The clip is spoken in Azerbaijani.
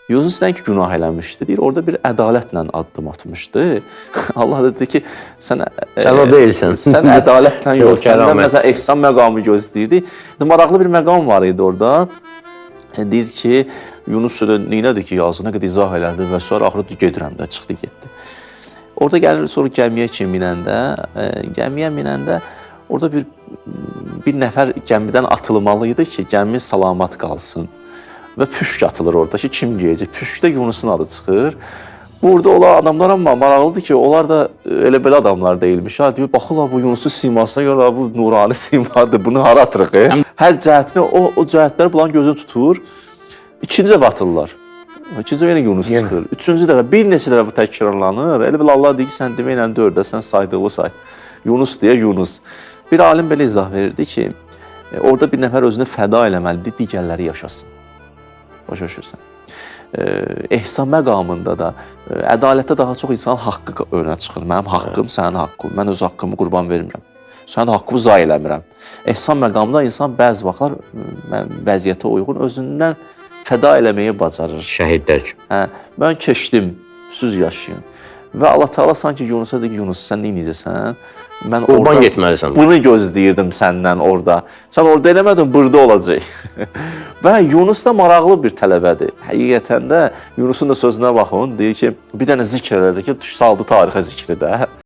Yunus nəinki günah eləmişdi, deyir, orada bir ədalətlə addım atmışdı. Allah da dedi ki, sən o deyilsən. Sən ədalətlə yox, səndən məsələn ehsan məqamı gözləyirdi. Maraqlı bir məqam var idi orada. Deyir ki, Yunus neynədir ki, yazı, nə qədər izah elədi və sonra axırda gedirəm də, çıxdı, getdi. Orada gəlir, sonra gəmiyə ki, minəndə, orada bir nəfər gəmidən atılmalı idi ki, gəmi salamat qalsın. Və püşk atılır orada ki, kim geyəcək? Püşkdə Yunusun adı çıxır. Burada olan adamlar amma maraqlıdır ki, onlar da elə-belə adamlar deyilmiş. Deyir, baxırlar bu Yunusun simasına görə, bu nurani simadır, bunu hara atırıq? Hər cəhətini, o cəhətləri bunların gözünü tutur. İkinci dəfə atırlar. İkinci dəfə yenə Yunus çıxır. Üçüncü dəfə, bir neçə dəfə bu təkrarlanır. Elə-belə Allah deyir ki, sən deməklə dördə, sən saydığı say. Yunus deyə Yunus. Bir alim belə izah verirdi ki, orada bir nəfər özünü fəda eləməlidir, digərləri yaşasın. Başa düşürsən. Ehsan məqamında da, ədalətdə daha çox insanın haqqı önə çıxır. Mənim haqqım, sənin haqqın. Mən öz haqqımı qurban vermirəm. Sənin haqqımı zay eləmirəm. Ehsan məqamında insan bəzi vaxtlar vəziyyətə uyğun özündən fəda eləməyi bacarır. Şəhidlər kimi. Mən keçdim, süz yaşayın. Və Allah Teala sanki Yunusa deyir ki, Yunus, sən neyniyəcəksən? Mən qurban getməlisən. Bunu gözləyirdim səndən orada. Sən orada eləmədin, burada olacaq. Və Yunus da maraqlı bir tələbədir. Həqiqətən də Yunusun da sözünə baxın, deyir ki, bir dənə zikr elədi ki, saldı tarixə zikri də.